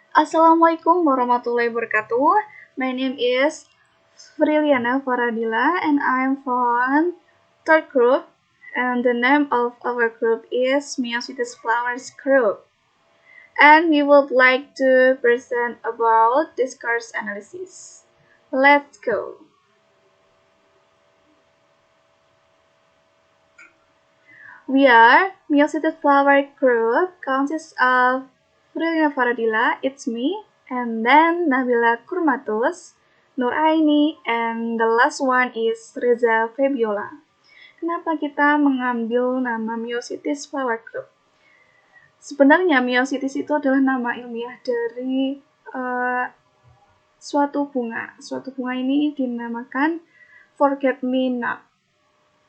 Assalamualaikum warahmatullahi wabarakatuh. My name is Friliana Faradila and I'm from third group, and the name of our group is Miyoshi's Flowers Group. And we would like to present about discourse analysis. Let's go. We are Miyoshi's Flower Group consists of Friliana Faradila, it's me, and then Nabila Kurmatus, Nur Aini, and the last one is Reza Febiola. Kenapa kita mengambil nama Myositis Flower Group? Sebenarnya Myositis itu adalah nama ilmiah dari suatu bunga. Suatu bunga ini dinamakan Forget Me Not.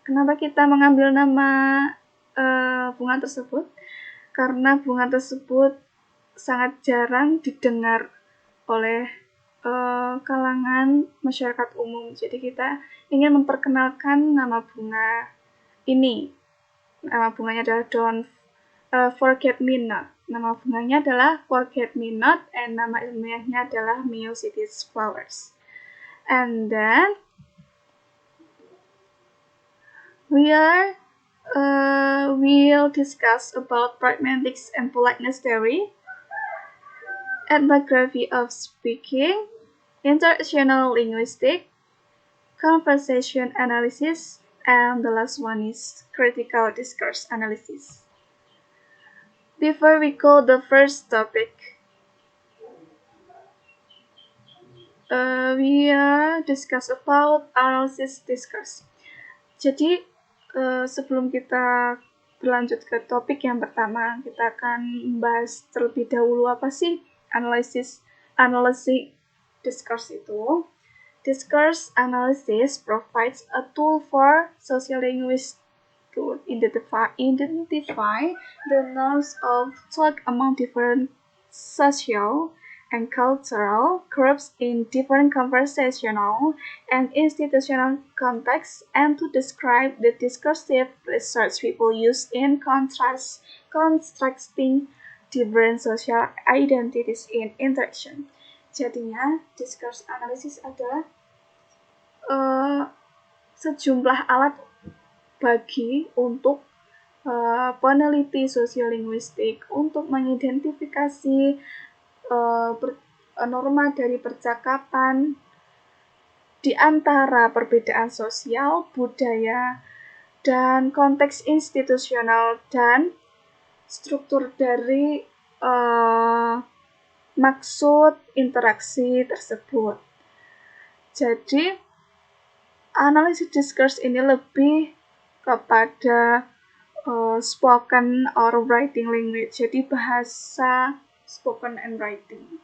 Kenapa kita mengambil nama bunga tersebut? Karena bunga tersebut sangat jarang didengar oleh kalangan masyarakat umum. Jadi kita ingin memperkenalkan nama bunga ini. Nama bunganya adalah Don't Forget Me Not. Nama bunganya adalah Forget Me Not, and nama ilmiahnya adalah Miyositis Flowers. And then we'll discuss about pragmatics and politeness theory, ethnography of speaking, interactional linguistics, conversation analysis, and the last one is critical discourse analysis. Before we go the first topic, we discuss about analysis discourse. Jadi sebelum kita berlanjut ke topik yang pertama, kita akan membahas terlebih dahulu apa sih analysis discourse itu. Discourse analysis provides a tool for sociolinguists to identify the norms of talk among different social and cultural groups in different conversational and institutional contexts, and to describe the discursive research people use in constructing different social identities in interaction. Jadinya, discourse analysis adalah sejumlah alat bagi untuk peneliti sosiolinguistik untuk mengidentifikasi norma dari percakapan di antara perbedaan sosial, budaya, dan konteks institusional dan struktur dari maksud interaksi tersebut. Jadi, analisis discourse ini lebih kepada spoken or writing language, jadi bahasa spoken and writing.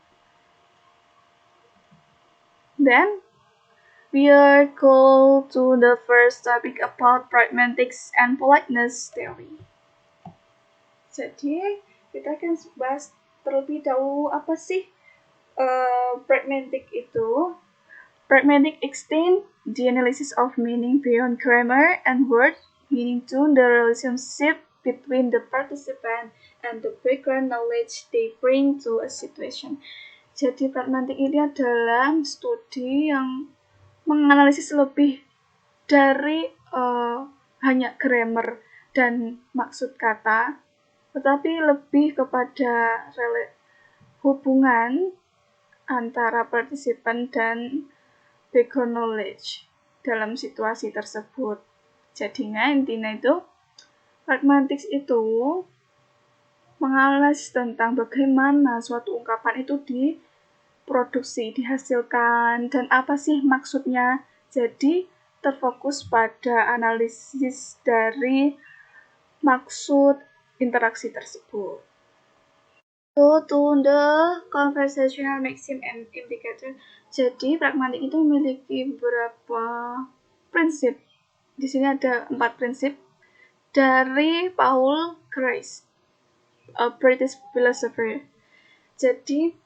Then we'll go to the first topic about pragmatics and politeness theory. Jadi kita akan bahas terlebih dahulu apa sih pragmatic itu. Pragmatic extend the analysis of meaning beyond grammar and word meaning to the relationship between the participant and the background knowledge they bring to a situation. Jadi pragmatik ini adalah studi yang menganalisis lebih dari hanya grammar dan maksud kata, tetapi lebih kepada hubungan antara partisipan dan background knowledge dalam situasi tersebut. Jadinya intinya itu pragmatics itu menganalisis tentang bagaimana suatu ungkapan itu diproduksi, dihasilkan, dan apa sih maksudnya. Jadi terfokus pada analisis dari maksud interaksi tersebut. To the conversational maxim and indicator. Jadi pragmatik itu memiliki beberapa prinsip. Di sini ada 4 prinsip dari Paul Grice, a British philosopher. Jadi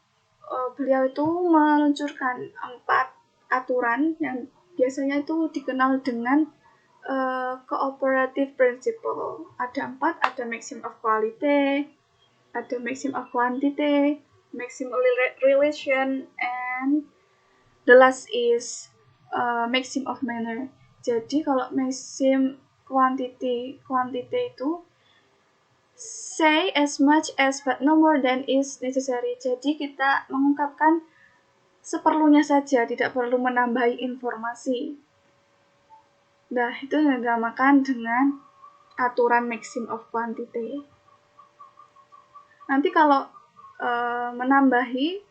beliau itu meluncurkan 4 aturan yang biasanya itu dikenal dengan cooperative principle. Ada 4, ada maxim of quality, ada maxim of quantity, maxim relation, and the last is maxim of manner. Jadi kalau maxim quantity itu say as much as but no more than is necessary. Jadi kita mengungkapkan seperlunya saja, tidak perlu menambahi informasi. Nah, itu yang dinamakan dengan aturan maxim of quantity. Nanti kalau menambahi,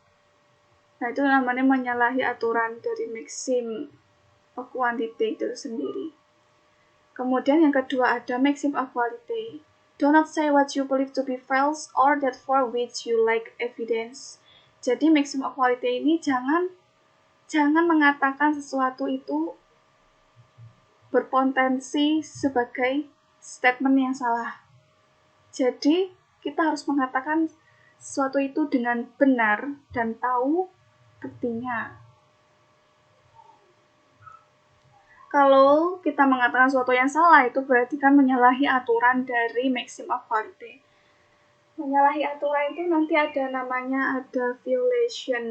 nah itu namanya menyalahi aturan dari maxim of quantity itu sendiri. Kemudian yang kedua ada maxim of quality. Do not say what you believe to be false or that for which you lack evidence. Jadi maxim of quality ini jangan mengatakan sesuatu itu berpotensi sebagai statement yang salah. Jadi kita harus mengatakan sesuatu itu dengan benar dan tahu buktinya. Kalau kita mengatakan sesuatu yang salah, itu berarti kan menyalahi aturan dari maxim of quality. Menyalahi aturan itu nanti ada namanya, ada violation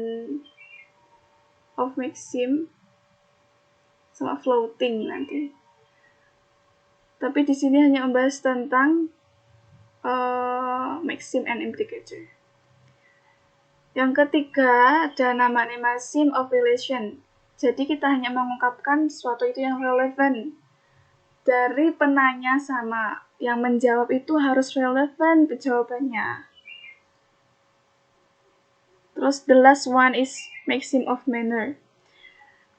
of maxim sama floating nanti. Tapi di sini hanya membahas tentang maxim and implicator. Yang ketiga ada namanya maxim of relation. Jadi kita hanya mengungkapkan sesuatu itu yang relevan. Dari penanya sama yang menjawab itu harus relevan jawabannya. Terus the last one is maxim of manner.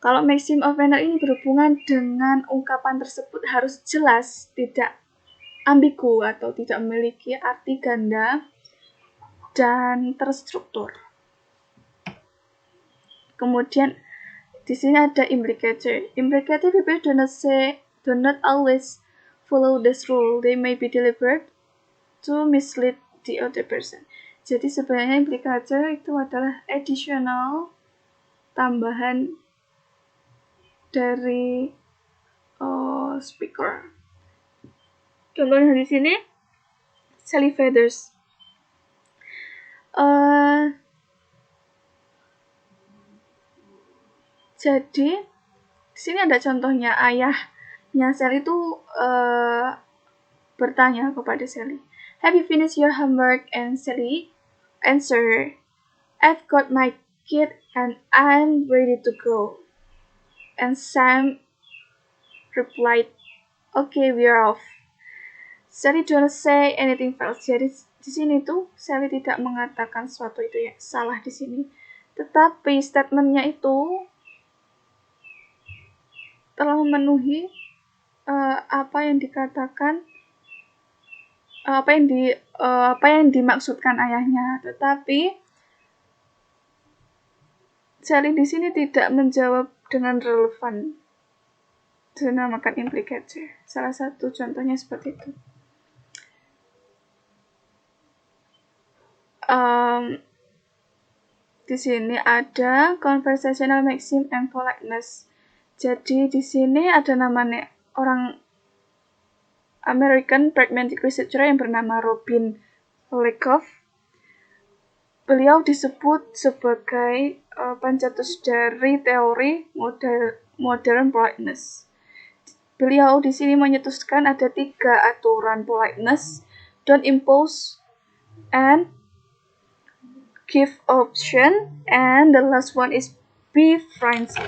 Kalau maxim of manner ini berhubungan dengan ungkapan tersebut harus jelas, tidak ambigu atau tidak memiliki arti ganda dan terstruktur. Kemudian di sini ada implicator. Implicator people do not always follow this rule. They may be deliberate to mislead the other person. Jadi sebenarnya implicator itu adalah additional, tambahan dari speaker. Contohnya di sini Sally Feathers. Jadi di sini ada contohnya, ayahnya Sally itu bertanya kepada Sally, "Have you finished your homework?" And Sally answer, "I've got my kit and I'm ready to go." And Sam replied, "Okay, we're off." Sally don't say anything false. Jadi di sini tuh Sally tidak mengatakan sesuatu itu yang salah di sini, tetapi statementnya itu telah memenuhi apa yang dikatakan, apa yang dimaksudkan ayahnya. Tetapi Sally di sini tidak menjawab dengan relevan. Dinamakan implicator. Salah satu contohnya seperti itu. Di sini ada conversational maxim and politeness. Jadi di sini ada namanya orang American pragmatic researcher yang bernama Robin Lekoff. Beliau disebut sebagai pencetus dari teori modern politeness. Beliau di sini menyetuskan ada 3 aturan politeness: don't impose, and give option, and the last one is be friendly.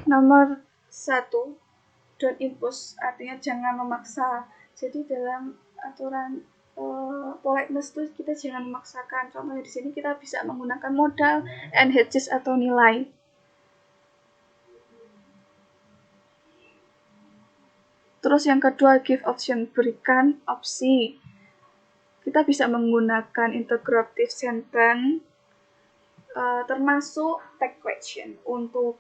Nomor 1, don't impose, artinya jangan memaksa. Jadi dalam aturan politeness itu kita jangan memaksakan. Contohnya di sini kita bisa menggunakan modal and hedges atau nilai. Terus yang kedua, give option, berikan opsi. Kita bisa menggunakan interrogative sentence, termasuk tag question untuk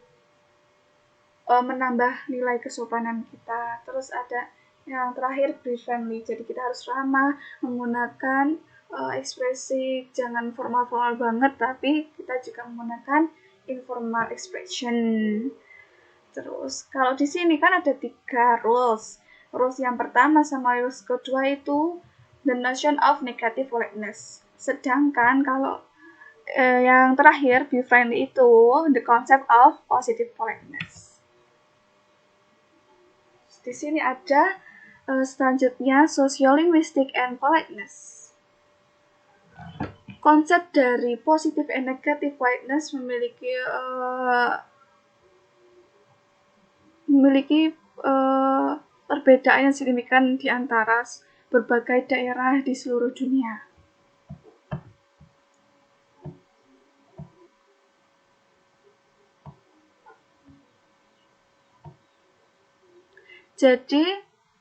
menambah nilai kesopanan kita. Terus ada yang terakhir, be friendly. Jadi kita harus ramah, menggunakan ekspresi jangan formal-formal banget, tapi kita juga menggunakan informal expression. Terus kalau di sini kan ada 3 rules. Rules yang pertama sama rules kedua itu the notion of negative politeness. Sedangkan kalau yang terakhir, be friendly itu the concept of positive politeness. Di sini ada selanjutnya sociolinguistic and politeness. Konsep dari positive and negative politeness memiliki perbedaan yang signifikan di antara berbagai daerah di seluruh dunia. Jadi,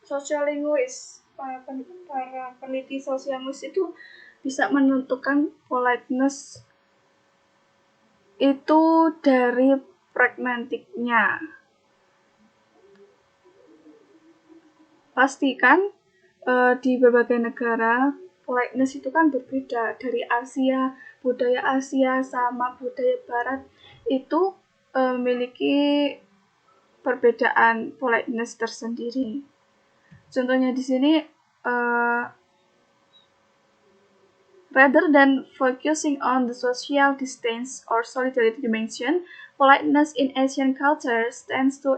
sosiolinguis, para peneliti sosiolinguis itu bisa menentukan politeness itu dari pragmatiknya. Pastikan di berbagai negara politeness itu kan berbeda. Dari Asia, budaya Asia sama budaya Barat itu memiliki perbedaan politeness tersendiri. Contohnya di sini, rather than focusing on the social distance or solidarity dimension, politeness in Asian cultures tends to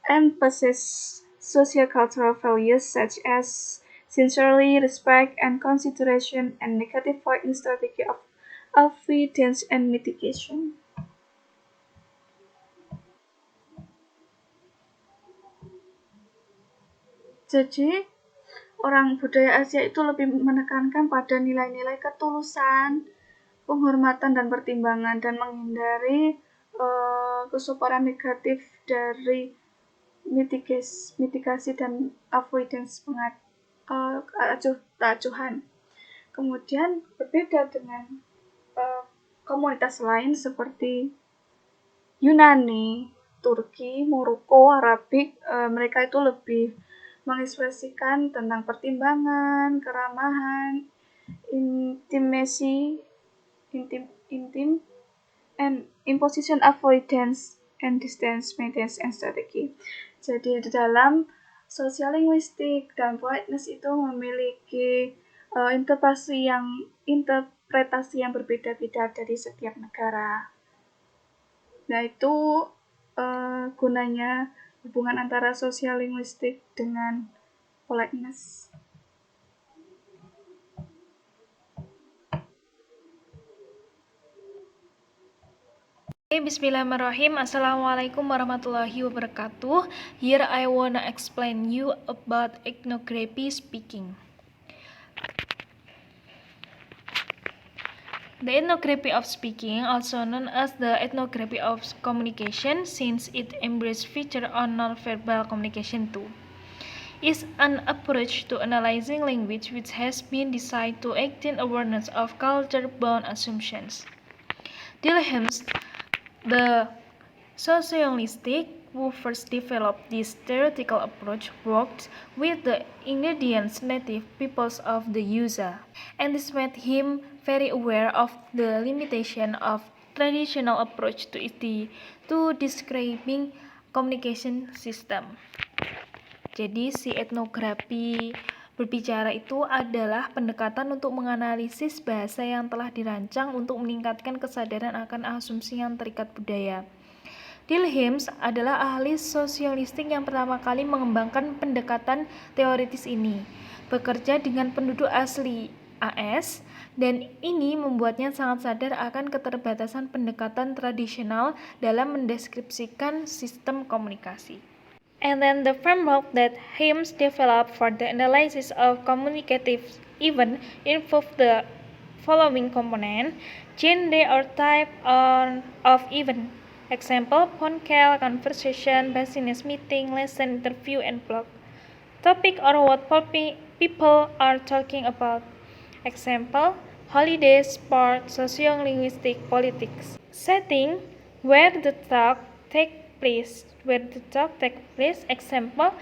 emphasize socio-cultural values such as sincerity, respect, and consideration, and negative politeness strategy of avoidance and mitigation. Jadi, orang budaya Asia itu lebih menekankan pada nilai-nilai ketulusan, penghormatan dan pertimbangan, dan menghindari kesuparan negatif dari mitigasi dan avoidance acuhan. Kemudian berbeda dengan komunitas lain seperti Yunani, Turki, Maroko, Arabik, mereka itu lebih mengekspresikan tentang pertimbangan, keramahan, intim, and imposition avoidance and distance maintenance and strategy. Jadi di dalam sosiolinguistik dan politeness itu memiliki interpretasi yang berbeda-beda dari setiap negara. Nah, itu gunanya hubungan antara sosiolinguistik dengan politeness. Bismillahirrahmanirrahim. Assalamualaikum warahmatullahi wabarakatuh. Here I wanna explain you about ethnography speaking. The ethnography of speaking, also known as the ethnography of communication, since it embraces feature on non-verbal communication too, is an approach to analyzing language which has been designed to attain awareness of culture-bound assumptions. Dilhelms, the sociolinguistic who first developed this theoretical approach, worked with the indigenous native peoples of the USA, and this made him very aware of the limitation of traditional approach to describing communication system. Jadi si etnografi berbicara itu adalah pendekatan untuk menganalisis bahasa yang telah dirancang untuk meningkatkan kesadaran akan asumsi yang terikat budaya. Dilhelms adalah ahli sosiolinguistik yang pertama kali mengembangkan pendekatan teoritis ini, bekerja dengan penduduk asli AS, dan ini membuatnya sangat sadar akan keterbatasan pendekatan tradisional dalam mendeskripsikan sistem komunikasi. And then the framework that Helms developed for the analysis of communicative event involved the following component: genre or type of event. Example, phone call, conversation, business meeting, lesson, interview, and blog. Topic or what people are talking about. Example, holidays, sport, sociolinguistic, politics. Setting, where the talk takes place. Example,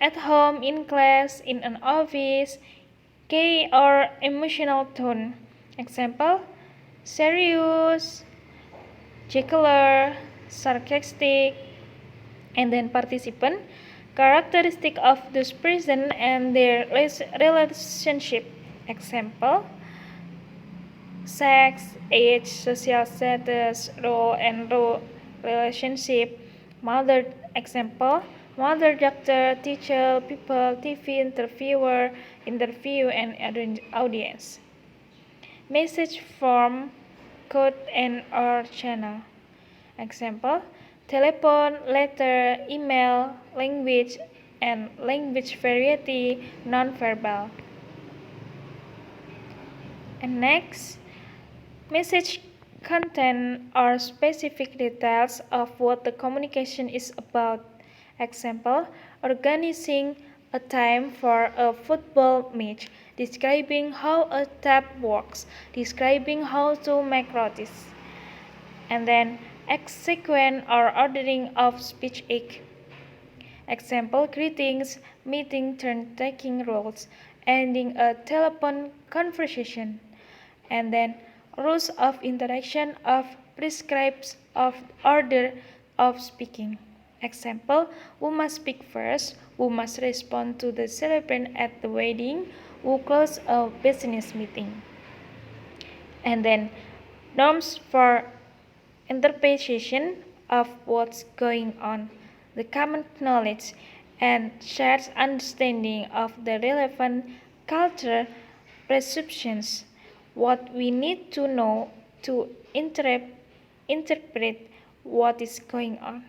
at home, in class, in an office. Key or emotional tone. Example, serious, jocular, sarcastic, and then participant, characteristic of those present and their relationship. Example, sex, age, social status, role and relationship. Mother example: mother, doctor, teacher, people, TV, interviewer, interview, and audience. Message form, code and or channel. Example: telephone, letter, email, language, and language variety, non-verbal. And next, message content or specific details of what the communication is about. Example: organizing a time for a football match, describing how a tap works, describing how to make rotis. And then sequence or ordering of speech egg. Example: greetings, meeting, turn taking roles, ending a telephone conversation. And then rules of interaction of prescribes of order of speaking. Example: who must speak first, who must respond to the celebrant at the wedding, who close a business meeting. And then norms for interpretation of what's going on, the common knowledge and shared understanding of the relevant cultural perceptions, what we need to know to interpret what is going on.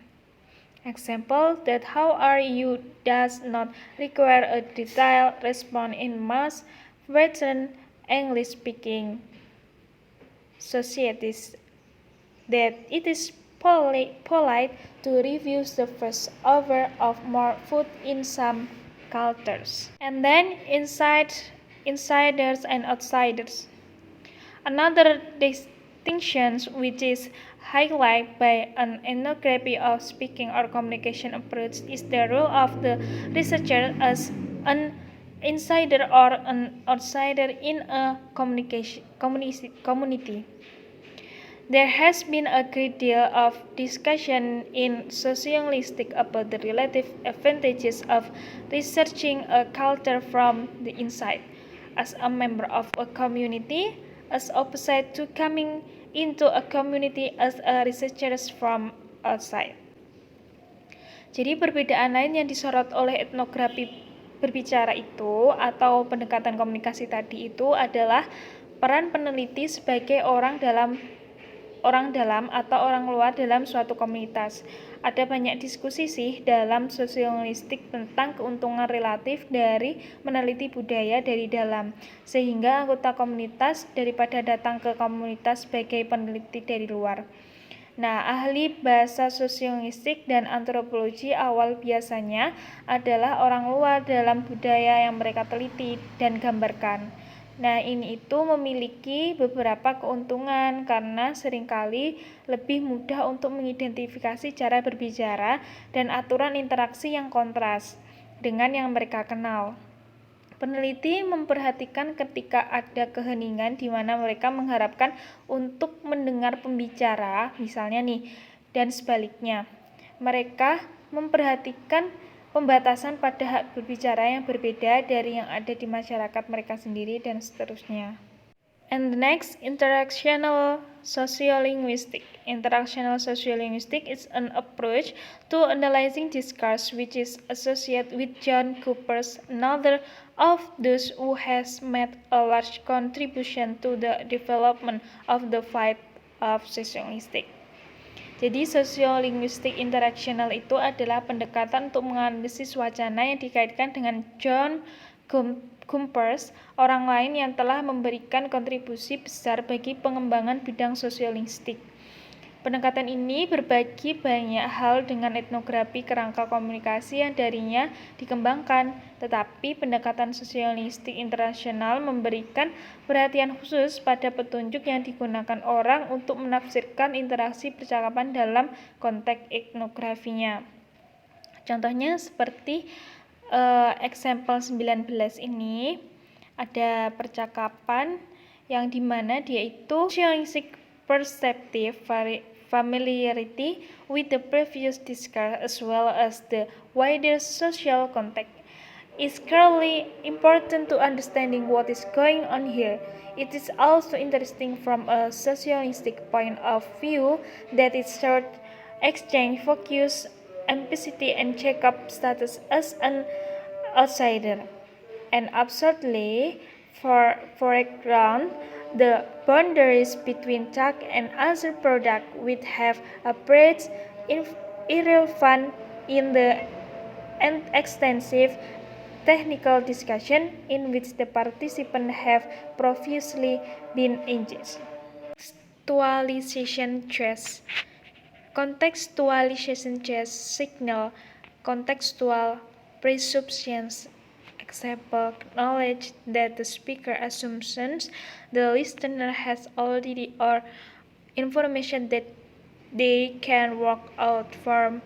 Example: that how are you does not require a detailed response in most Western English speaking societies, that it is polite to refuse the first offer of more food in some cultures. And then insiders and outsiders. Another distinction which is highlighted by an ethnography of speaking or communication approach is the role of the researcher as an insider or an outsider in a community. There has been a great deal of discussion in sociolinguistics about the relative advantages of researching a culture from the inside, as a member of a community, as opposite to coming into a community as a researcher from outside. Jadi perbedaan lain yang disorot oleh etnografi berbicara itu atau pendekatan komunikasi tadi itu adalah peran peneliti sebagai orang dalam atau orang luar dalam suatu komunitas. Ada banyak diskusi sih dalam sosiolinguistik tentang keuntungan relatif dari meneliti budaya dari dalam, sehingga anggota komunitas daripada datang ke komunitas sebagai peneliti dari luar. Nah, ahli bahasa sosiolinguistik dan antropologi awal biasanya adalah orang luar dalam budaya yang mereka teliti dan gambarkan. Nah, ini itu memiliki beberapa keuntungan karena seringkali lebih mudah untuk mengidentifikasi cara berbicara dan aturan interaksi yang kontras dengan yang mereka kenal. Peneliti memperhatikan ketika ada keheningan di mana mereka mengharapkan untuk mendengar pembicara, misalnya nih, dan sebaliknya. Mereka memperhatikan pembatasan pada hak berbicara yang berbeda dari yang ada di masyarakat mereka sendiri, dan seterusnya. And the next, interactional sociolinguistic. Interactional sociolinguistic is an approach to analyzing discourse which is associated with John Cooper's, another of those who has made a large contribution to the development of the field of sociolinguistics. Jadi sosiolinguistik interaksional itu adalah pendekatan untuk menganalisis wacana yang dikaitkan dengan John Cooper, orang lain yang telah memberikan kontribusi besar bagi pengembangan bidang sosiolinguistik. Pendekatan ini berbagi banyak hal dengan etnografi kerangka komunikasi yang darinya dikembangkan, tetapi pendekatan sosiolinguistik internasional memberikan perhatian khusus pada petunjuk yang digunakan orang untuk menafsirkan interaksi percakapan dalam konteks etnografinya. Contohnya seperti example 19 ini, ada percakapan yang dimana dia itu sociolinguistic perceptive familiarity with the previous discourse as well as the wider social context. It's clearly important to understanding what is going on here. It is also interesting from a socialistic point of view that it short exchange focus empathy and check-up status as an outsider. And absurdly, for foreground, the boundaries between tag and other product would have appeared irrelevant in the extensive technical discussion in which the participants have previously been engaged. Contextualization chess. Contextualization chess signal contextual presumptions. Example, knowledge that the speaker assumes the listener has already or information that they can work out for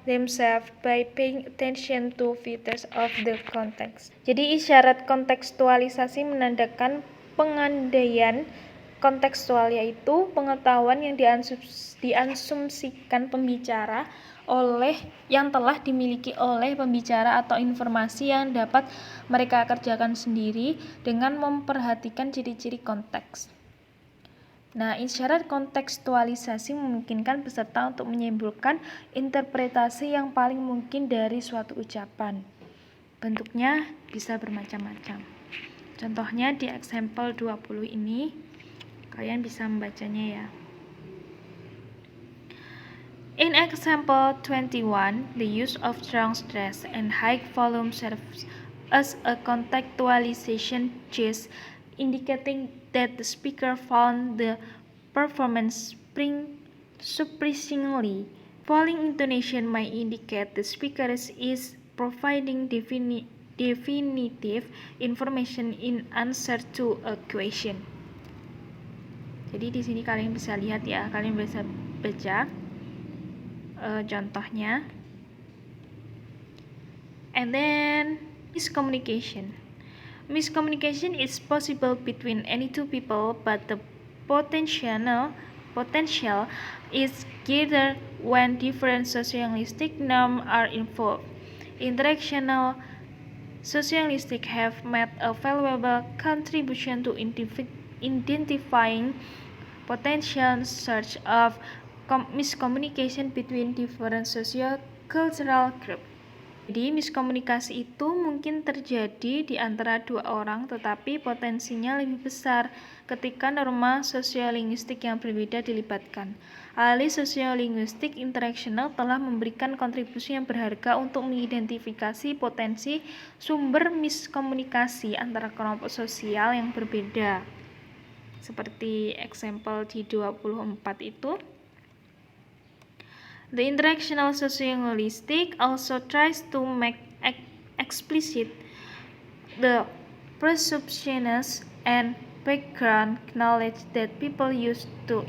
themselves by paying attention to features of the context. Jadi isyarat kontekstualisasi menandakan pengandaian kontekstual, yaitu pengetahuan yang diasumsikan pembicara oleh yang telah dimiliki oleh pembicara atau informasi yang dapat mereka kerjakan sendiri dengan memperhatikan ciri-ciri konteks. Nah, isyarat kontekstualisasi memungkinkan peserta untuk menyimpulkan interpretasi yang paling mungkin dari suatu ucapan. Bentuknya bisa bermacam-macam. Contohnya di example 20 ini, kalian bisa membacanya ya. In example 21, the use of strong stress and high volume serves as a contextualization gist, indicating that the speaker found the performance surprisingly. Falling intonation might indicate the speaker is providing definitive information in answer to a question. Jadi di sini kalian bisa lihat ya, kalian bisa baca contohnya. And then miscommunication. Miscommunication is possible between any two people, but the potential is greater when different socialistic norms are involved. Interactional socialists have made a valuable contribution to identifying potential sources of miscommunication between different socio-cultural groups. Jadi miskomunikasi itu mungkin terjadi di antara dua orang, tetapi potensinya lebih besar ketika norma sosiolinguistik yang berbeda dilibatkan. Ahli sosiolinguistik interaksional telah memberikan kontribusi yang berharga untuk mengidentifikasi potensi sumber miskomunikasi antara kelompok sosial yang berbeda. Seperti example di 24 itu. The interactional sociolinguistic also tries to make explicit the presumptions and background knowledge that people use to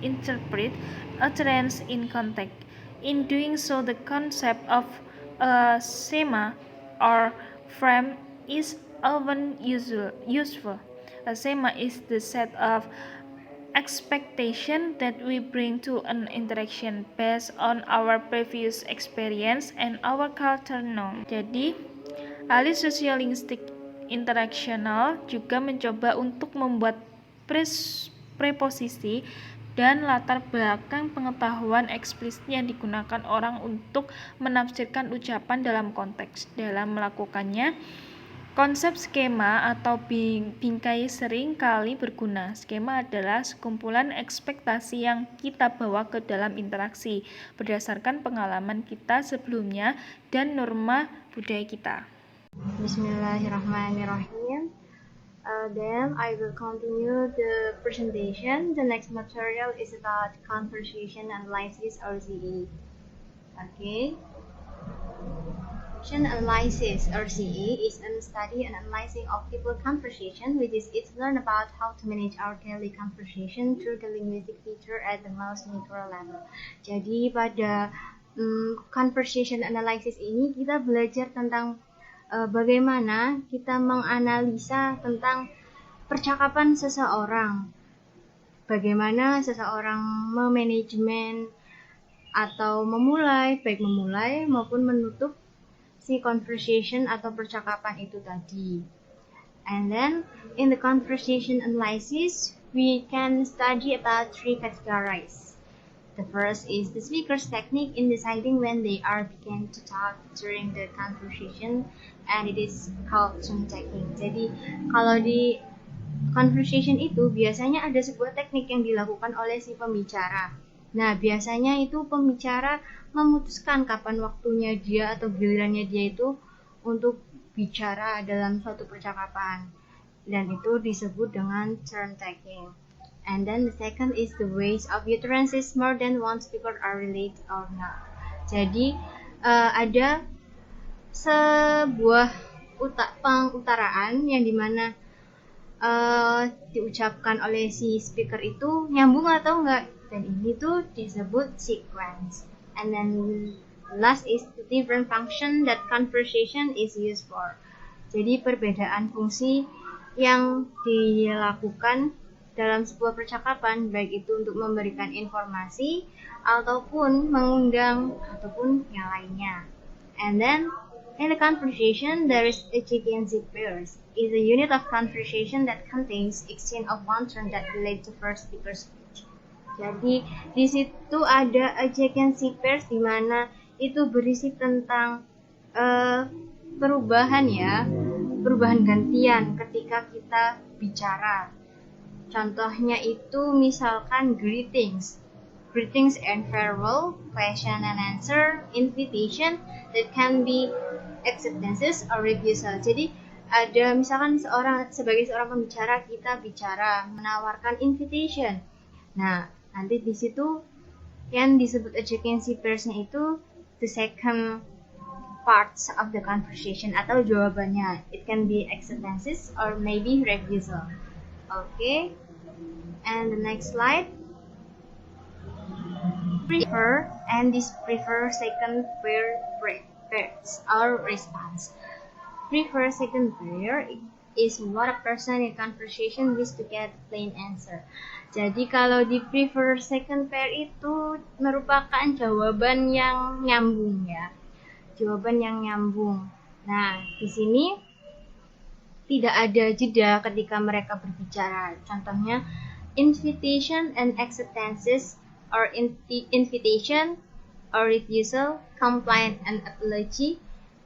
interpret utterance in context. In doing so, the concept of a schema or frame is often useful. A schema is the set of expectation that we bring to an interaction based on our previous experience and our cultural norm. Jadi, ahli sosiolinguistik interaksional juga mencoba untuk membuat preposisi dan latar belakang pengetahuan eksplisit yang digunakan orang untuk menafsirkan ucapan dalam konteks. Dalam melakukannya, konsep skema atau bingkai sering kali berguna. Skema adalah sekumpulan ekspektasi yang kita bawa ke dalam interaksi berdasarkan pengalaman kita sebelumnya dan norma budaya kita. Bismillahirrahmanirrahim. Then I will continue the presentation. The next material is about conversation analysis or CE. Okay. Conversation analysis or CE is a study and analyzing of people conversation, which is it learn about how to manage our daily conversation through the linguistic feature at the most micro level. Jadi pada conversation analysis ini kita belajar tentang bagaimana kita menganalisa tentang percakapan seseorang, bagaimana seseorang memanajemen atau memulai, baik memulai maupun menutup si conversation atau percakapan itu tadi. And then in the conversation analysis, we can study about 3 categories. The first is the speaker's technique in deciding when they are begin to talk during the conversation, and it is called tone technique. Jadi kalau di conversation itu biasanya ada sebuah teknik yang dilakukan oleh si pembicara. Nah, biasanya itu pembicara memutuskan kapan waktunya dia atau gilirannya dia itu untuk bicara dalam suatu percakapan. Dan itu disebut dengan turn taking. And then the second is the ways of utterances more than one speaker are related or not. Jadi ada sebuah pengutaraan yang dimana diucapkan oleh si speaker itu nyambung atau enggak, dan ini tuh disebut sequence. And then last is the different function that conversation is used for. Jadi perbedaan fungsi yang dilakukan dalam sebuah percakapan, baik itu untuk memberikan informasi ataupun mengundang ataupun yang lainnya. And then in the conversation, there is adjacency pairs. Is a unit of conversation that contains exchange of one term that relate to first speaker's speech. Jadi di situ ada adjacency pairs di mana itu berisi tentang perubahan gantian ketika kita bicara. Contohnya itu misalkan greetings and farewell, question and answer, invitation, that can be acceptances or refusal. Jadi ada misalkan sebagai seorang pembicara kita bicara menawarkan invitation. Nah, nanti di situ yang disebut adjacency pairs-nya itu the second parts of the conversation atau jawabannya. It can be acceptances or maybe refusal. Okay, and the next slide. Prefer and disprefer second pair pairs or response. Prefer second pair is what a person in conversation wishes to get plain answer. Jadi kalau di prefer second pair itu merupakan jawaban yang nyambung ya. Jawaban yang nyambung. Nah, di sini tidak ada jeda ketika mereka berbicara. Contohnya, invitation and acceptances, or invitation or refusal, complaint and apology,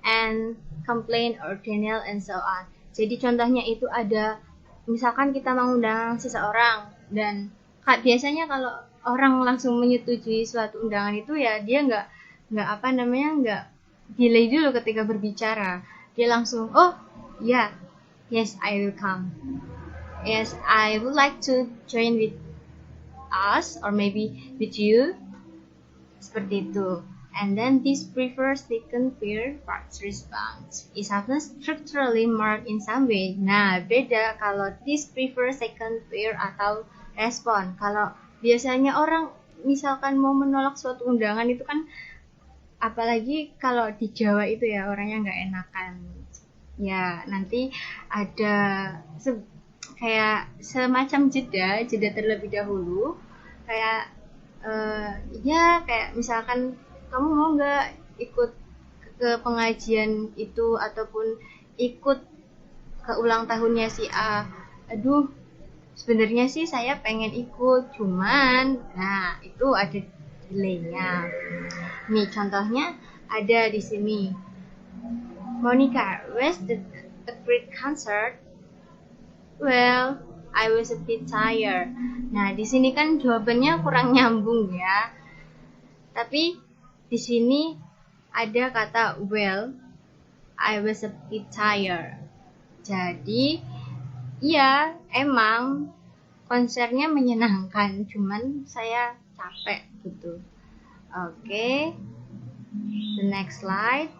and complaint or denial, and so on. Jadi contohnya itu ada, misalkan kita mengundang seseorang, dan biasanya kalau orang langsung menyetujui suatu undangan itu ya dia nggak delay dulu ketika berbicara. Dia langsung, oh ya, yes, I will come. Yes, I would like to join with us or maybe with you. Seperti itu. And then this prefers second pair parts response is often structurally marked in some way. Nah, beda kalau this prefers second pair atau respon. Kalau biasanya orang misalkan mau menolak suatu undangan itu kan, apalagi kalau di Jawa itu ya orangnya nggak enakan. Ya, nanti ada kayak semacam jeda terlebih dahulu, kayak kayak misalkan kamu mau nggak ikut ke pengajian itu ataupun ikut ke ulang tahunnya si A. Aduh, sebenarnya sih saya pengen ikut, cuman nah itu ada delaynya. Nih contohnya ada di sini. Monica, where's the great concert? Well, I was a bit tired. Nah, di sini kan jawabannya kurang nyambung ya. Tapi di sini ada kata well, I was a bit tired. Jadi, iya, emang konsernya menyenangkan, cuman saya capek gitu. Okay. The next slide.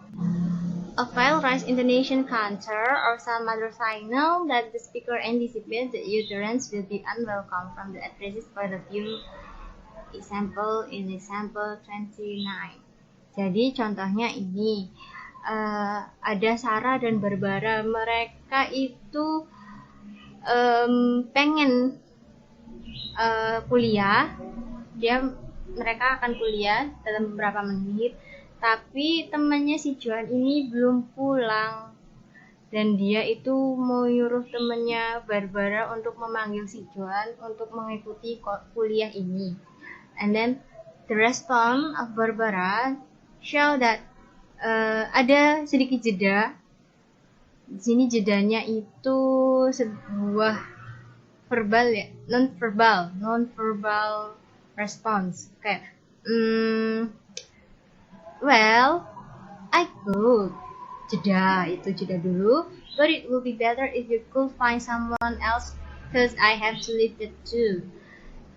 A file rise intonation counter or some other signal that the speaker anticipates the utterance will be unwelcome from the addresses point of view. Example 29. Jadi contohnya ini, ada Sarah dan Barbara. Mereka itu pengen kuliah. Mereka akan kuliah dalam beberapa menit. tapi temannya si Joan ini belum pulang. Dan dia itu mau nyuruh temannya Barbara untuk memanggil si Joan untuk mengikuti kuliah ini. And then the response of Barbara show that ada sedikit jeda. Di sini jedanya itu sebuah verbal ya, non-verbal response. Kayak, well, I could. Jeda dulu. But it would be better if you could find someone else, cause I have to leave it too.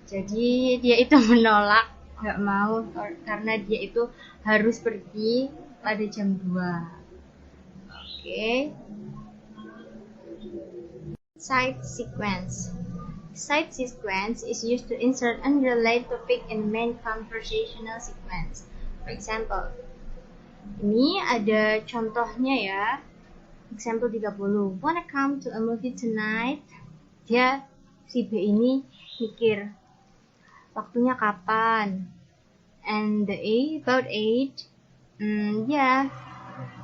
Jadi dia itu menolak, nggak mau karena dia itu harus pergi pada jam 2. Okay. Side sequence. Side sequence is used to insert unrelated topic in the main conversational sequence. For example, ini ada contohnya ya. Example 30. Wanna come to a movie tonight? Dia, si B ini mikir, waktunya kapan? And the A, about 8. Yeah,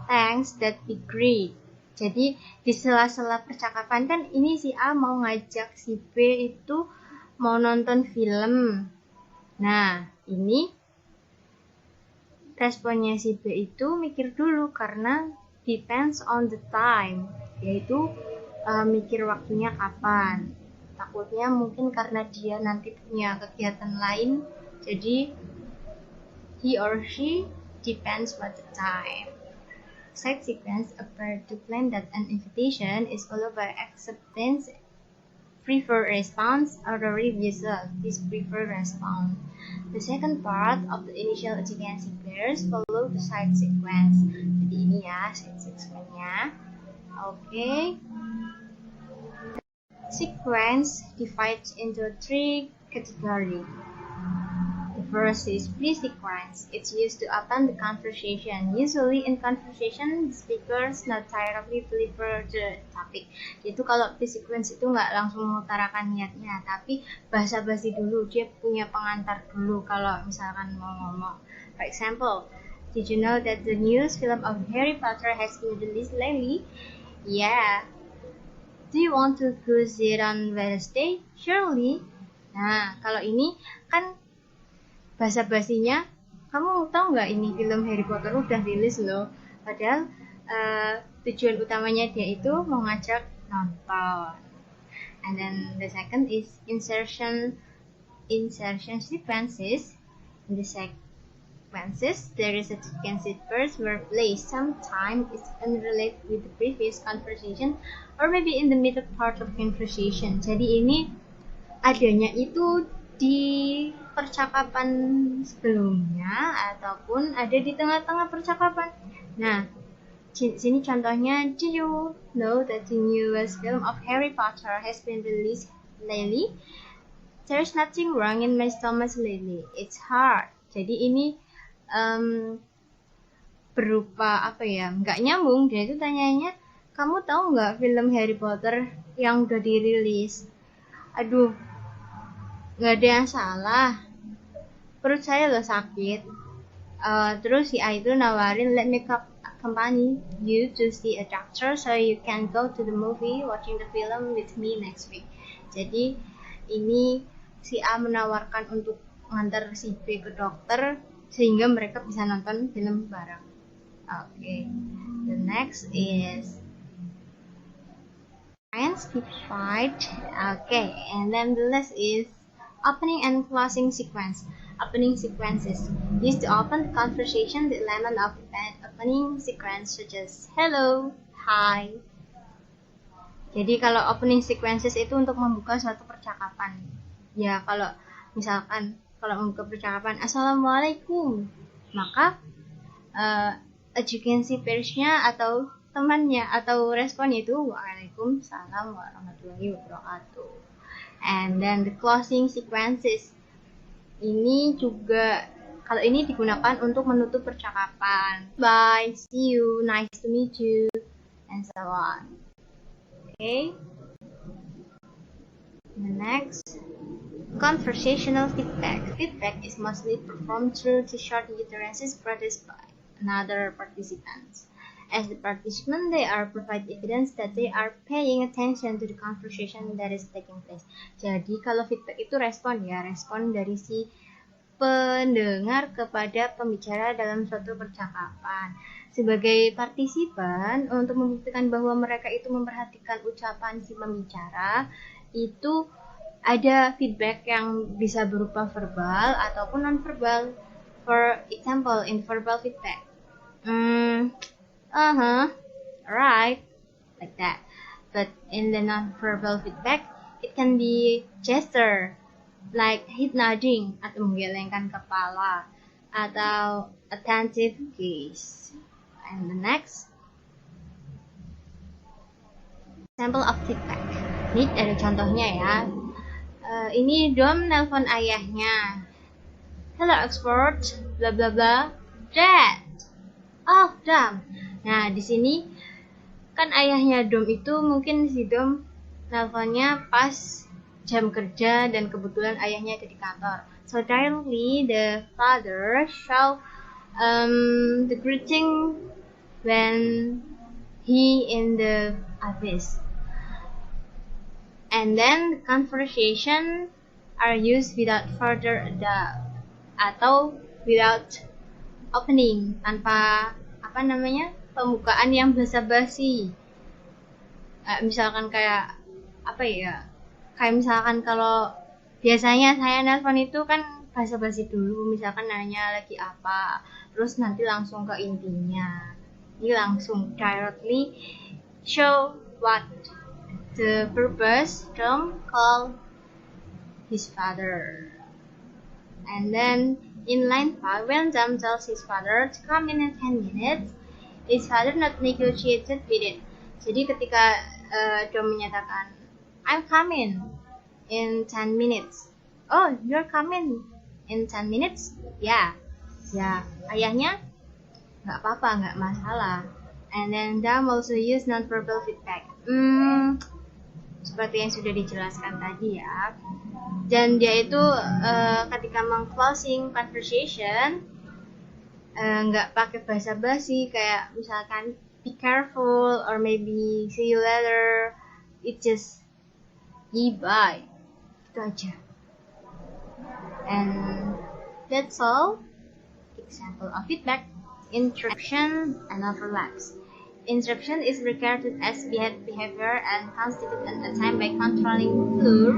thanks, that'd be great. Jadi di sela-sela percakapan kan ini si A mau ngajak si B itu mau nonton film. Nah, ini responnya si B itu mikir dulu karena depends on the time, yaitu mikir waktunya kapan. Takutnya mungkin karena dia nanti punya kegiatan lain, jadi he or she depends on the time. Side sequence appear to plan that an invitation is followed by acceptance, preferred response, or the refusal, preferred response. The second part of the initial agency pairs follow the side sequence. Jadi ini ya side sequence-nya. Okay. Sequence divides into 3 categories. The first is pre-sequence. It's used to open the conversation. Usually in conversation, the speakers not directly deliver the topic. Itu kalau pre-sequence itu nggak langsung mengutarakan niatnya, tapi basa-basi dulu. Dia punya pengantar dulu kalau misalkan mau ngomong. For example, did you know that the newest film of Harry Potter has been released lately? Yeah. Do you want to go see it on Wednesday? Surely. Nah, kalau ini kan basa-basinya, kamu tahu nggak ini film Harry Potter udah rilis loh. Padahal tujuan utamanya dia itu mau ngajak nonton. And then the second is insertion sequences. In the sequences, there is a sequence first where place sometimes is unrelated with the previous conversation or maybe in the middle part of conversation. Jadi ini adanya itu di percakapan sebelumnya ataupun ada di tengah-tengah percakapan. Nah, sini contohnya, do you know that the newest film of Harry Potter has been released lately? There's nothing wrong in my stomach lately. It's hard. Jadi ini berupa apa ya? Nggak nyambung. Dia itu tanyanya, kamu tahu nggak film Harry Potter yang udah dirilis? Aduh, nggak ada yang salah, perut saya loh sakit. Terus si A itu nawarin, let me accompany you to see a doctor so you can go to the movie watching the film with me next week. Jadi ini si A menawarkan untuk mengantar si B ke dokter sehingga mereka bisa nonton film bareng. Okay. The next is divide. Okay, and then the last is opening and closing sequence. Opening sequences used to open the conversation. The element of an opening sequence such as hello, hi. Jadi kalau opening sequences itu untuk membuka suatu percakapan. Ya kalau misalkan kalau membuka percakapan assalamualaikum, maka agency pairs-nya atau temannya atau responnya itu waalaikumsalam warahmatullahi wabarakatuh. And then the closing sequences ini juga kalau ini digunakan untuk menutup percakapan. Bye, see you, nice to meet you, and so on. Okay. The next, conversational feedback. Feedback is mostly performed through the short utterances produced by another participants. As the participant, they are provide evidence that they are paying attention to the conversation that is taking place. Jadi kalau feedback itu respon dari si pendengar kepada pembicara dalam suatu percakapan. Sebagai partisipan, untuk membuktikan bahwa mereka itu memperhatikan ucapan si pembicara, itu ada feedback yang bisa berupa verbal ataupun non-verbal. For example, in verbal feedback, right, like that. But in the non-verbal feedback, it can be gesture, like head nodding atau menggelengkan kepala, atau attentive gaze. And the next example of feedback. Ini ada contohnya ya. Ini Dom nelpon ayahnya. Hello Oxford, bla bla bla, Dad. Oh, Dom. Nah, di sini kan ayahnya Dom itu mungkin si Dom nelponnya pas jam kerja dan kebetulan ayahnya ada di kantor. So directly the father show the greeting when he in the office. And then conversation are used without further ado atau without opening, tanpa pembukaan yang basa-basi. Misalkan kayak misalkan kalau biasanya saya nelpon itu kan basa-basi dulu, misalkan nanya lagi apa, terus nanti langsung ke intinya. Ini langsung directly show what the purpose Dom call his father. And then in line 5, when Dom tells his father to come in 10 minutes, his father not negotiated with it. Jadi ketika Dom menyatakan, I'm coming in 10 minutes. Oh, you're coming in 10 minutes? Ya, ayahnya nggak apa-apa, nggak masalah. And then Dom also use non-verbal feedback. Seperti yang sudah dijelaskan tadi ya. Dan dia itu ketika meng-closing conversation nggak pakai basa-basi, kayak misalkan be careful or maybe see you later. It just bye. Itu aja. And that's all. Example of feedback. Interruption and overlaps. Interruption is regarded as bad behavior and constituted an attempt by controlling flow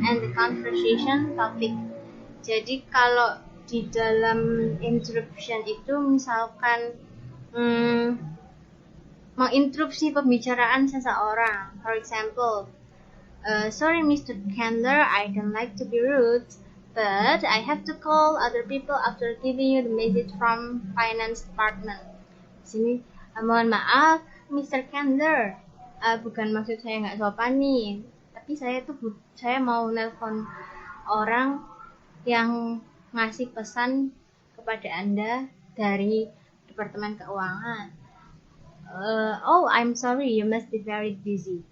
and the conversation topic. Jadi kalau di dalam interruption itu misalkan menginterupsi pembicaraan seseorang. For example, sorry Mr. Candler, I don't like to be rude, but I have to call other people after giving you the message from finance department. Sini, mohon maaf, Mr. Candler, bukan maksud saya nggak sopan nih, tapi saya mau nelpon orang yang ngasih pesan kepada Anda dari Departemen Keuangan. Oh, I'm sorry, you must be very busy.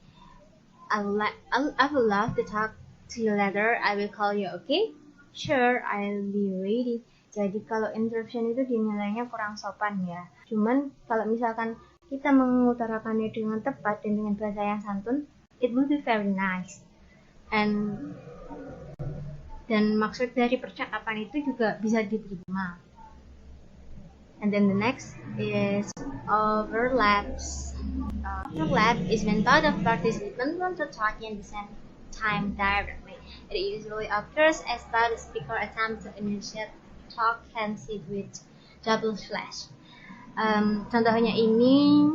I would love to talk to you later. I will call you, okay? Sure, I'll be ready. Jadi kalau interruption itu dinilainya kurang sopan ya. Cuman kalau misalkan kita mengutarakannya dengan tepat dan dengan bahasa yang santun, it will be very nice. Dan maksud dari percakapan itu juga bisa diterima. And then the next is overlaps. Overlap is when both of participants want to talk in the same time directly. It usually occurs as both the speaker attempt to initiate talk can sit with double slash. Contohnya ini,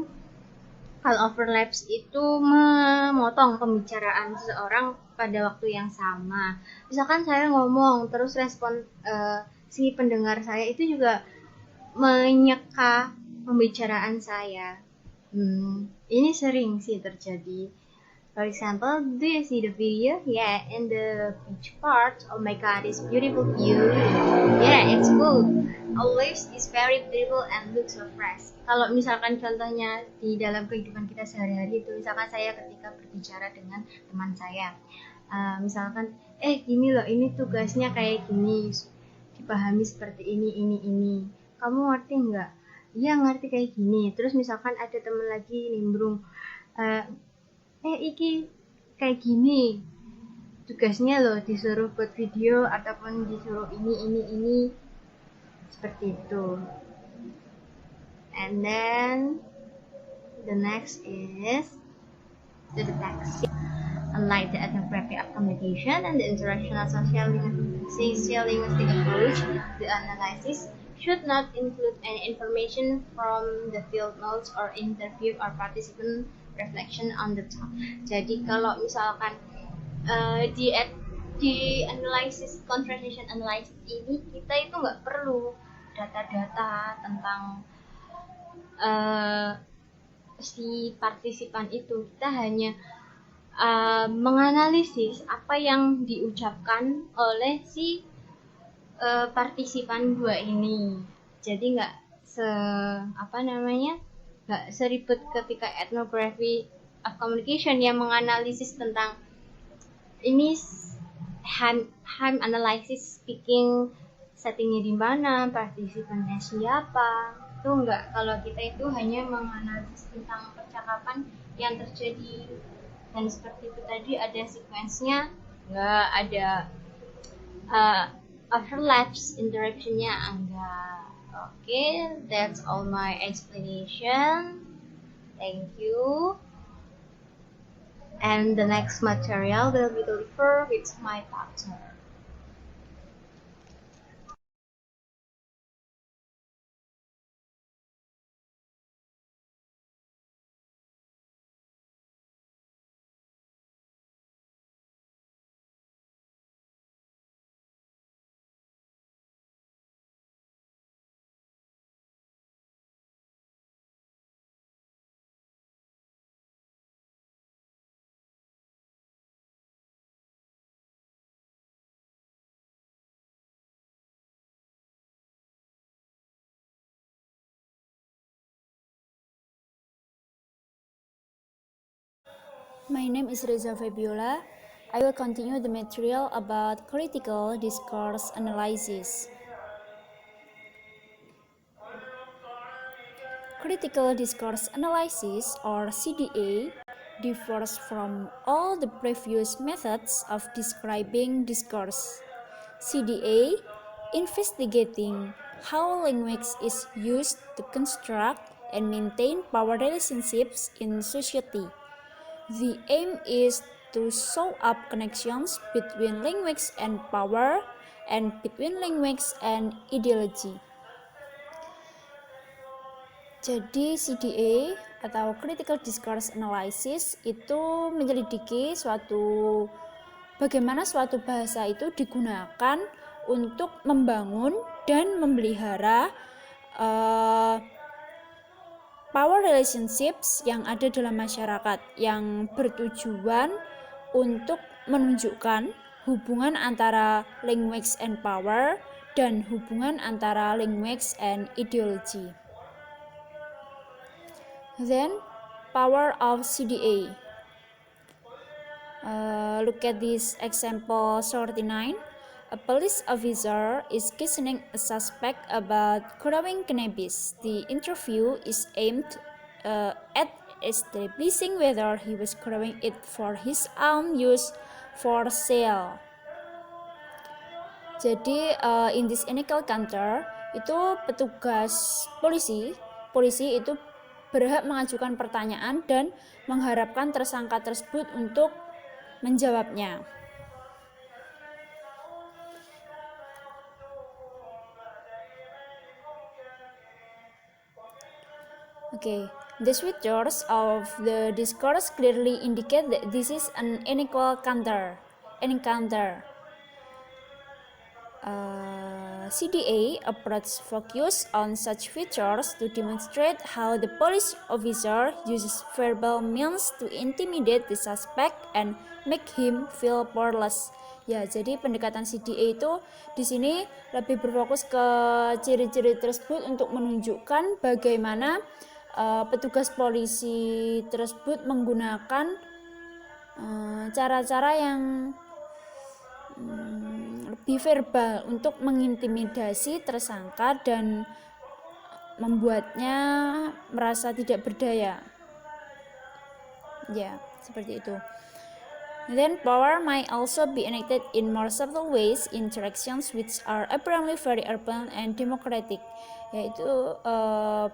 kalau overlaps itu memotong pembicaraan seseorang pada waktu yang sama. Misalkan saya ngomong, terus respon si pendengar saya itu juga menyeka pembicaraan saya. Ini sering sih terjadi. For example, do you see the video? Yeah, in the beach part. Oh my god, it's beautiful view. Yeah, it's cool. Always is very beautiful and looks so fresh. Kalau misalkan contohnya di dalam kehidupan kita sehari-hari itu, misalkan saya ketika berbicara dengan teman saya, misalkan, gini loh, ini tugasnya kayak gini, dipahami seperti ini. Kamu ngerti nggak? iya ngerti kayak gini. Terus misalkan ada temen lagi nimbrung, iki kayak gini, tugasnya loh disuruh buat video ataupun disuruh ini seperti itu. And then the next is to the text. Unlike the ethnography of communication and the interactional sociolinguistic approach, the analysis should not include any information from the field notes or interview or participant reflection on the talk. Jadi kalau misalkan di analisis conversation analysis ini kita itu nggak perlu data-data tentang si partisipan itu, kita hanya menganalisis apa yang diucapkan oleh si partisipan dua ini. Jadi nggak seribet ketika ethnography of communication yang menganalisis tentang ini ham analysis speaking settingnya di mana, partisipannya siapa. Itu enggak, kalau kita itu hanya menganalisis tentang percakapan yang terjadi, dan seperti itu tadi ada sequence-nya, enggak ada overlaps interruption-nya, enggak. Okay, that's all my explanation. Thank you. And the next material will be delivered with my partner. My name is Reza Fabiola. I will continue the material about critical discourse analysis. Critical discourse analysis, or CDA, differs from all the previous methods of describing discourse. CDA investigating how language is used to construct and maintain power relationships in society. The aim is to show up connections between language and power and between language and ideology. Jadi CDA atau Critical Discourse Analysis itu menyelidiki bagaimana suatu bahasa itu digunakan untuk membangun dan memelihara power relationships yang ada dalam masyarakat, yang bertujuan untuk menunjukkan hubungan antara language and power dan hubungan antara language and ideology. Then, power of CDA. Look at this example 39. A police officer is questioning a suspect about growing cannabis. The interview is aimed at establishing whether he was growing it for his own use for sale. Jadi in this encounter itu petugas polisi itu berhak mengajukan pertanyaan dan mengharapkan tersangka tersebut untuk menjawabnya. Okay, the switchers of the discourse clearly indicate that this is an encounter. CDA approach focus on such features to demonstrate how the police officer uses verbal means to intimidate the suspect and make him feel powerless. Ya, jadi pendekatan CDA itu di sini lebih berfokus ke ciri-ciri tersebut untuk menunjukkan bagaimana petugas polisi tersebut menggunakan cara-cara yang lebih verbal untuk mengintimidasi tersangka dan membuatnya merasa tidak berdaya. Ya, seperti itu. Then power might also be enacted in more subtle ways, interactions which are apparently very urban and democratic. Yaitu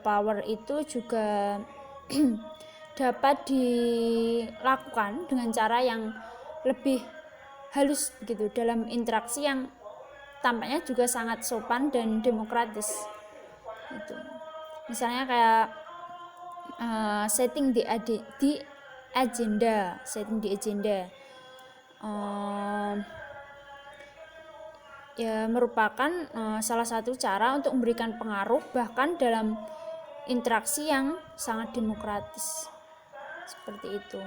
power itu juga dapat dilakukan dengan cara yang lebih halus gitu, dalam interaksi yang tampaknya juga sangat sopan dan demokratis. Itu. Misalnya kayak setting the agenda. Ya merupakan salah satu cara untuk memberikan pengaruh bahkan dalam interaksi yang sangat demokratis. Seperti itu.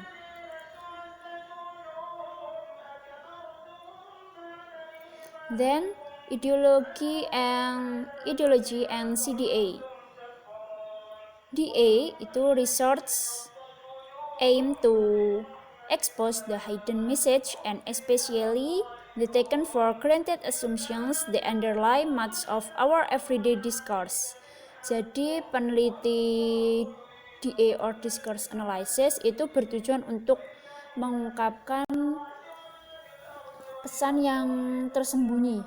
Then ideology and CDA. DA itu research aim to expose the hidden message and especially the taken for granted assumptions that underlie much of our everyday discourse. Jadi peneliti DA or discourse analysis itu bertujuan untuk mengungkapkan pesan yang tersembunyi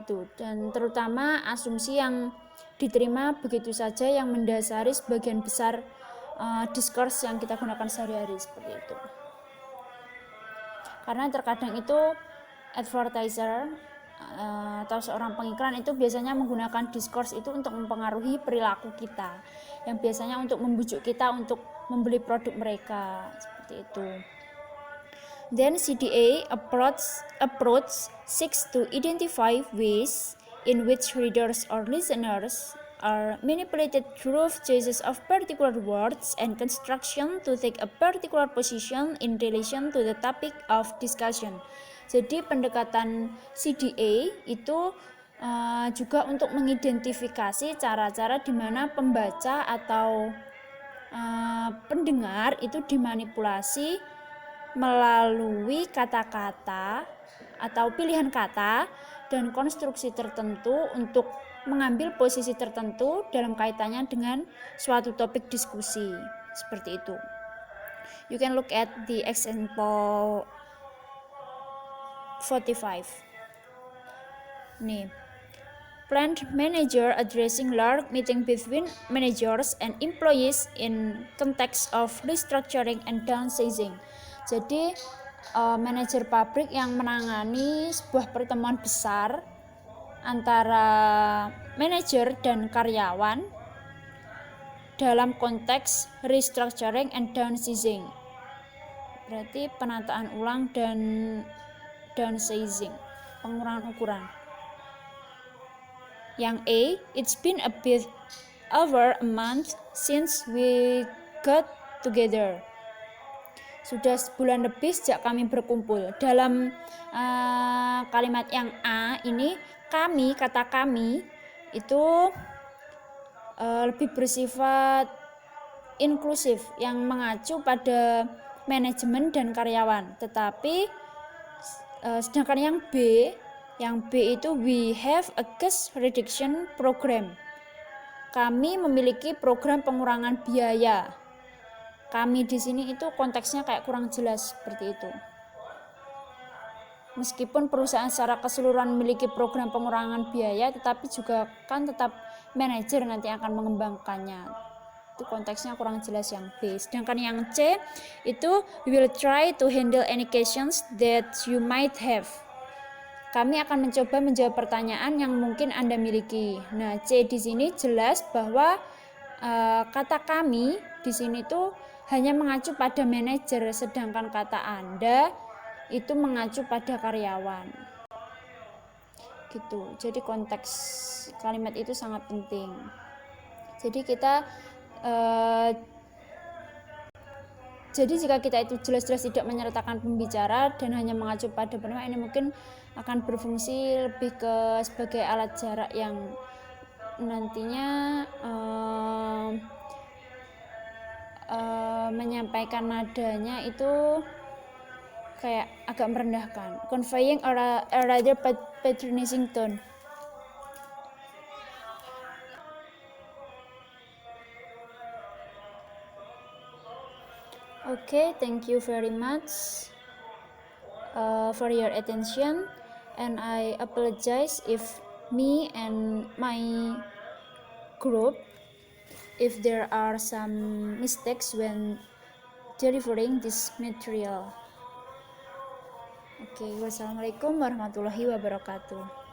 itu, dan terutama asumsi yang diterima begitu saja yang mendasari sebagian besar diskurs yang kita gunakan sehari-hari, seperti itu. Karena terkadang itu advertiser atau seorang pengiklan itu biasanya menggunakan diskurs itu untuk mempengaruhi perilaku kita, yang biasanya untuk membujuk kita untuk membeli produk mereka, seperti itu. Then CDA approach seeks to identify ways in which readers or listeners are manipulated through choices of particular words and construction to take a particular position in relation to the topic of discussion. Jadi pendekatan CDA itu juga untuk mengidentifikasi cara-cara di mana pembaca atau pendengar itu dimanipulasi melalui kata-kata atau pilihan kata dan konstruksi tertentu untuk mengambil posisi tertentu dalam kaitannya dengan suatu topik diskusi, seperti itu. You can look at the example 45. Nih, plant manager addressing large meeting between managers and employees in context of restructuring and downsizing. Jadi manajer pabrik yang menangani sebuah pertemuan besar antara manajer dan karyawan dalam konteks restructuring and downsizing. Berarti penataan ulang dan downsizing, pengurangan ukuran. Yang A, it's been a bit over a month since we got together. Sudah sebulan lebih sejak kami berkumpul. Dalam kalimat yang A ini, kami, kata kami itu lebih bersifat inklusif yang mengacu pada manajemen dan karyawan. Tetapi sedangkan yang B itu we have a cost reduction program. Kami memiliki program pengurangan biaya. Kami di sini itu konteksnya kayak kurang jelas, seperti itu. Meskipun perusahaan secara keseluruhan memiliki program pengurangan biaya, tetapi juga kan tetap manajer nanti akan mengembangkannya. Itu konteksnya kurang jelas yang B. Sedangkan yang C itu we will try to handle any questions that you might have. Kami akan mencoba menjawab pertanyaan yang mungkin Anda miliki. Nah, C di sini jelas bahwa kata kami di sini tuh hanya mengacu pada manajer, sedangkan kata Anda itu mengacu pada karyawan. Gitu. Jadi konteks kalimat itu sangat penting. Jadi jika kita itu jelas-jelas tidak menyertakan pembicara dan hanya mengacu pada penerima, ini mungkin akan berfungsi lebih sebagai alat jarak yang nantinya menyampaikan nadanya itu kayak agak merendahkan, conveying a rather patronizing tone. Okay, thank you very much for your attention, and I apologize if me and my group if there are some mistakes when delivering this material. Okay, wassalamualaikum warahmatullahi wabarakatuh.